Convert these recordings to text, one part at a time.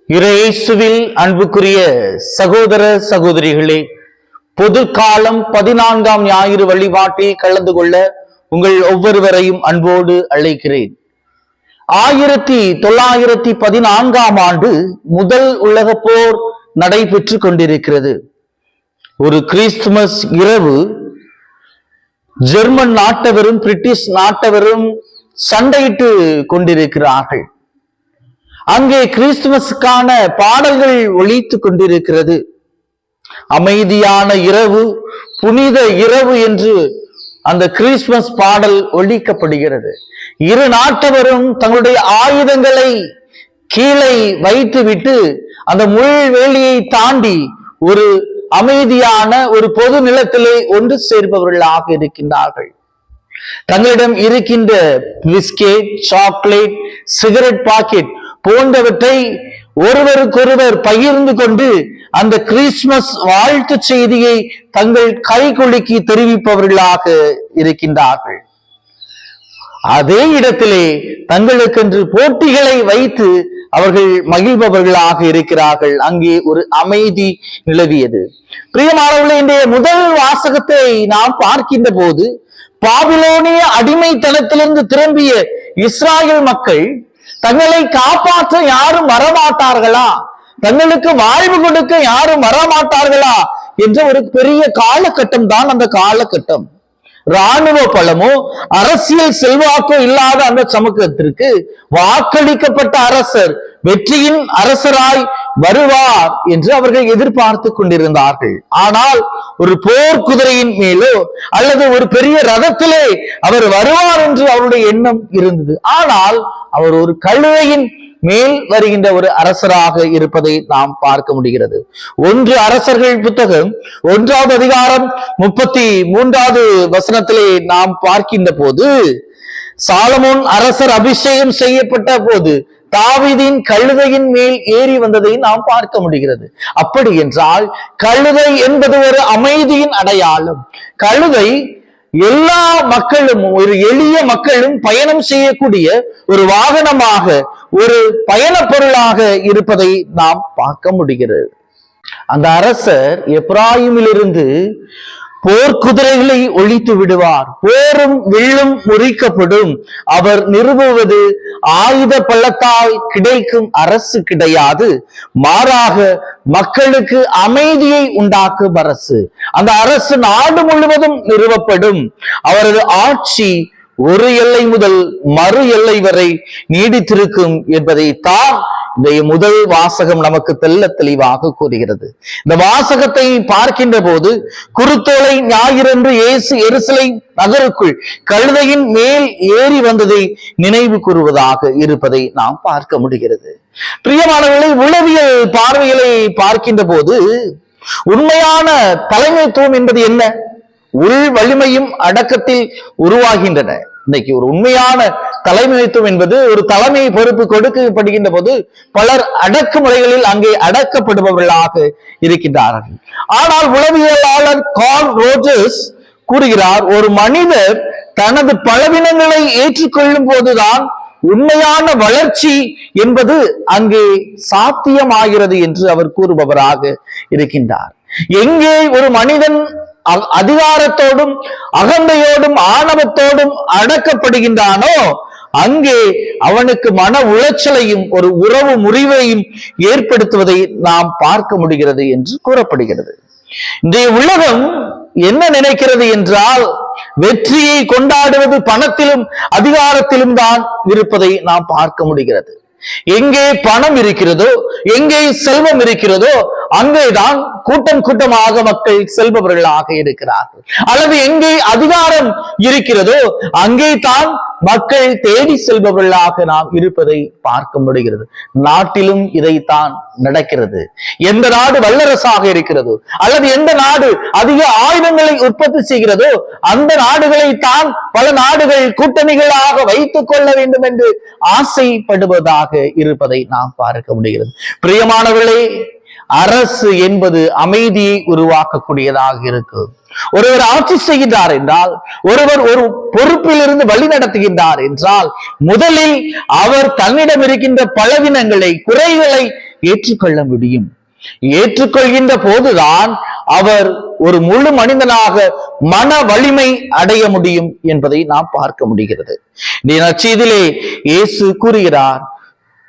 இயேசுவில் அன்புக்குரிய சகோதர சகோதரிகளே, பொது காலம் 14ஆம் ஞாயிறு வழிபாட்டில் கலந்து கொள்ள உங்கள் ஒவ்வொருவரையும் அன்போடு அழைக்கிறேன். 1914ஆம் ஆண்டு முதல் உலக போர் நடைபெற்று கொண்டிருக்கிறது. ஒரு கிறிஸ்துமஸ் இரவு ஜெர்மன் நாட்டவரும் பிரிட்டிஷ் நாட்டவரும் சண்டையிட்டு கொண்டிருக்கிறார்கள். அங்கே கிறிஸ்துமஸுக்கான பாடல்கள் ஒலித்துக் கொண்டிருக்கிறது. அமைதியான இரவு, புனித இரவு என்று அந்த கிறிஸ்துமஸ் பாடல் ஒலிக்கப்படுகிறது. இரு நாட்டவரும் தங்களுடைய ஆயுதங்களை கீழே வைத்துவிட்டு அந்த முள்வேலியை தாண்டி ஒரு அமைதியான ஒரு பொது நிலத்திலே ஒன்று சேர்ப்பவர்களாக இருக்கின்றார்கள். தங்களிடம் இருக்கின்ற பிஸ்கெட், சாக்லேட், சிகரெட் பாக்கெட் போன்றவற்றை ஒருவருக்கொருவர் பகிர்ந்து கொண்டு அந்த கிறிஸ்துமஸ் வாழ்த்து செய்தியை தங்கள் கைகுலுக்கி தெரிவிப்பவர்களாக இருக்கின்றார்கள். அதே இடத்திலே தங்களுக்கென்று போட்டிகளை வைத்து அவர்கள் மகிழ்பவர்களாக இருக்கிறார்கள். அங்கே ஒரு அமைதி நிலவியது. பிரியமானவர்களே, இன்றைய முதல் வாசகத்தை நாம் பார்க்கின்ற போது பாபிலோனிய அடிமைத்தனத்திலிருந்து திரும்பிய இஸ்ராயல் மக்கள் தங்களை காப்பாற்ற யாரும் வரமாட்டார்களா, தங்களுக்கு வாழ்வு கொடுக்க யாரும் வரமாட்டார்களா என்ற ஒரு பெரிய காலகட்டம் தான் அந்த காலகட்டம். இராணுவ பலமோ அரசியல் செல்வாக்கோ இல்லாத அந்த சமூகத்திற்கு வாக்களிக்கப்பட்ட அரசர் வெற்றியின் அரசராய் வருவார் என்று அவர்கள் எதிர்பார்த்து கொண்டிருந்தார்கள். ஆனால் ஒரு போர் குதிரையின் மேலோ அல்லது ஒரு பெரிய ரதத்திலே அவர் வருவார் என்று அவருடைய எண்ணம் இருந்தது. ஆனால் அவர் ஒரு கழுதையின் மேல் வருகின்ற ஒரு அரசராக இருப்பதை நாம் பார்க்க முடிகிறது. 1 அரசர்கள் புத்தகம் 1ஆவது அதிகாரம் 33வது வசனத்திலே நாம் பார்க்கின்ற போது, சாலமோன் அரசர் அபிஷேகம் செய்யப்பட்ட போது தாவீதின் கழுதையின் மேல் ஏறி வந்ததை நாம் பார்க்க முடிகிறது. அப்படி என்றால் கழுதை என்பது ஒரு அமைதியின் அடையாளம். கழுதை எல்லா மக்களும், ஒரு எளிய மக்களும் பயணம் செய்யக்கூடிய ஒரு வாகனமாக, ஒரு பயண பொருளாக இருப்பதை நாம் பார்க்க முடிகிறது. அந்த அரசர் எப்ராயிமிலிருந்து போர்க்குதிரைகளை ஒழித்து விடுவார். போரும் வில்லும் முறிக்கப்படும். அவர் நிறுவுவது ஆயுத பள்ளத்தால் கிடைக்கும் அரசு கிடையாது, மாறாக மக்களுக்கு அமைதியை உண்டாக்கும் அரசு. அந்த அரசு நாடு முழுவதும் நிறுவப்படும். அவரது ஆட்சி ஒரு எல்லை முதல் மறு எல்லை வரை நீடித்திருக்கும் என்பதை தான் இந்த முதல் வாசகம் நமக்கு தெள்ள தெளிவாக கூறுகிறது. இந்த வாசகத்தை பார்க்கின்ற போது குருத்தோலை ஞாயிறன்று இயேசு எருசலேம் நகருக்குள் கழுதையின் மேல் ஏறி வந்ததை நினைவு கூறுவதாக இருப்பதை நாம் பார்க்க முடிகிறது. பிரியமானவர்களை, உளவியல் பார்வைகளை பார்க்கின்ற போது உண்மையான தலைமைத்துவம் என்பது என்ன? உள் வலிமையும் அடக்கத்தில் உருவாகின்றன. இன்னைக்கு ஒரு உண்மையான தலைமைத்துவம் என்பது ஒரு தலைமை பொறுப்பு கொடுக்கப்படுகின்ற போது பலர் அடக்குமுறைகளில் அங்கே அடக்கப்படுபவர்களாக இருக்கின்றார்கள். ஆனால் உளவியலாளர் கார்ல் ரோஜர்ஸ் கூறுகிறார், ஒரு மனிதர் தனது பலவீனங்களை ஏற்றுக்கொள்ளும் போதுதான் உண்மையான வளர்ச்சி என்பது அங்கே சாத்தியமாகிறது என்று அவர் கூறுபவராக இருக்கின்றார். எங்கே ஒரு மனிதன் அதிகாரத்தோடும் அகந்தையோடும் ஆணவத்தோடும் அடக்கப்படுகின்றானோ அங்கே அவனுக்கு மன உளைச்சலையும் ஒரு உறவு முறிவையும் ஏற்படுத்துவதை நாம் பார்க்க முடிகிறது என்று கூறப்படுகிறது. இன்றைய உலகம் என்ன நினைக்கிறது என்றால், வெற்றியை கொண்டாடுவது பணத்திலும் அதிகாரத்திலும் தான் இருப்பதை நாம் பார்க்க முடிகிறது. எங்கே பணம் இருக்கிறதோ, எங்கே செல்வம் இருக்கிறதோ அங்கேதான் கூட்டம் கூட்டமாக மக்கள் செல்பவர்களாக இருக்கிறார்கள். அல்லது எங்கே அதிகாரம் இருக்கிறதோ அங்கே தான் மக்கள் தேடி செல்பவர்களாக நாம் இருப்பதை பார்க்க முடிகிறது. நாட்டிலும் இதைத்தான் நடக்கிறது. எந்த நாடு வல்லரசாக இருக்கிறதோ அல்லது எந்த நாடு அதிக ஆயுதங்களை உற்பத்தி செய்கிறதோ அந்த நாடுகளை தான் பல நாடுகள் கூட்டணிகளாக வைத்துக் கொள்ள வேண்டும் என்று ஆசைப்படுவதாக இருப்பதை நாம் பார்க்க முடிகிறது. பிரியமானவர்களே, அரசு என்பது அமைதியை உருவாக்கக்கூடியதாக இருக்கு. ஒருவர் ஆட்சி செய்கின்றார் என்றால், ஒருவர் ஒரு பொறுப்பில் இருந்து வழி நடத்துகின்றார் என்றால், முதலில் அவர் தன்னிடம் இருக்கின்ற பலவீனங்களை, குறைகளை ஏற்றுக்கொள்ள முடியும். ஏற்றுக்கொள்கின்ற போதுதான் அவர் ஒரு முழு மனிதனாக மன வலிமை அடைய முடியும் என்பதை நாம் பார்க்க முடிகிறது. நற்செய்தியிலே இயேசு கூறுகிறார்,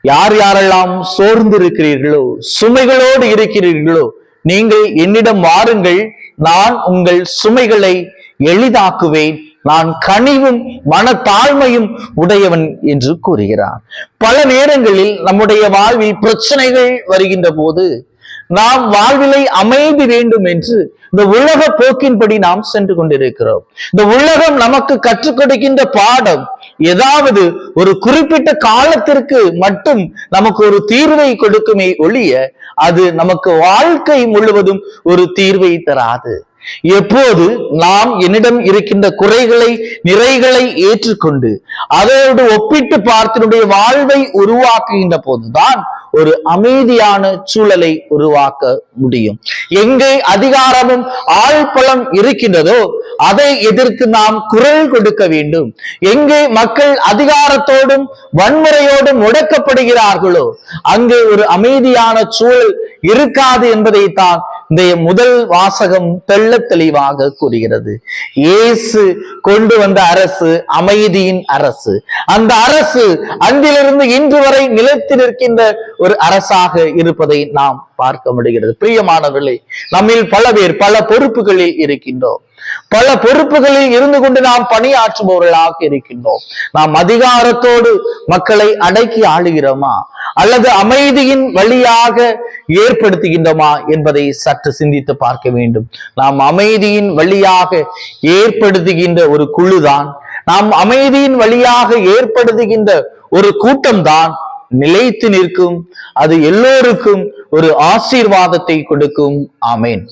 யார் யாரெல்லாம் சோர்ந்து இருக்கிறீர்களோ, சுமைகளோடு இருக்கிறீர்களோ, நீங்கள் என்னிடம் வாருங்கள், நான் உங்கள் சுமைகளை எளிதாக்குவேன், நான் கனிவும் மனத்தாழ்மையும் உடையவன் என்று கூறுகிறார். பல நேரங்களில் நம்முடைய வாழ்வில் பிரச்சனைகள் வருகின்ற போது நாம் வாழ்விலை அமைதி வேண்டும் என்று இந்த உலக போக்கின்படி நாம் சென்று கொண்டிருக்கிறோம். இந்த உலகம் நமக்கு கற்றுக் கொடுக்கின்ற பாடம் ஏதாவது ஒரு குறிப்பிட்ட காலத்திற்கு மட்டும் நமக்கு ஒரு தீர்வை கொடுக்குமே ஒழிய அது நமக்கு வாழ்க்கை முழுவதும் ஒரு தீர்வை தராது. எப்போது நாம் என்னிடம் இருக்கின்ற குறைகளை நிறைகளை ஏற்றுக்கொண்டு அதோடு ஒப்பிட்டு பார்த்தினுடைய வாழ்வை உருவாக்குகின்ற போதுதான் ஒரு அமைதியான சூழலை உருவாக்க முடியும். எங்கே அதிகாரமும் ஆழ்பலம் இருக்கின்றதோ அதை எதிர்த்து நாம் குரல் கொடுக்க வேண்டும். எங்கே மக்கள் அதிகாரத்தோடும் வன்முறையோடும் முடக்கப்படுகிறார்களோ அங்கே ஒரு அமைதியான சூழல் இருக்காது என்பதைத்தான் இந்த முதல் வாசகம் தெள்ள தெளிவாக கூறுகிறது. இயேசு கொண்டு வந்த அரசு அமைதியின் அரசு. அந்த அரசு அன்றிலிருந்து இன்று வரை நிலைத்து நிற்கின்ற ஒரு அரசாக இருப்பதை நாம் பார்க்க முடிகிறது. பிரியமானவர்களே, நம்மில் பல பேர் பல பொறுப்புகளில் இருக்கின்றோம். பல பொறுப்புகளில் இருந்து கொண்டு நாம் பணியாற்றுபவர்களாக இருக்கின்றோம். நாம் அதிகாரத்தோடு மக்களை அடக்கி ஆளுகிறோமா அல்லது அமைதியின் வழியாக ஏற்படுத்துகின்றோமா என்பதை சற்று சிந்தித்து பார்க்க வேண்டும். நாம் அமைதியின் வழியாக ஏற்படுத்துகின்ற ஒரு குழுதான், நாம் அமைதியின் வழியாக ஏற்படுத்துகின்ற ஒரு கூட்டம்தான் நிலைத்து நிற்கும். அது எல்லோருக்கும் ஒரு ஆசீர்வாதத்தை கொடுக்கும். ஆமேன்.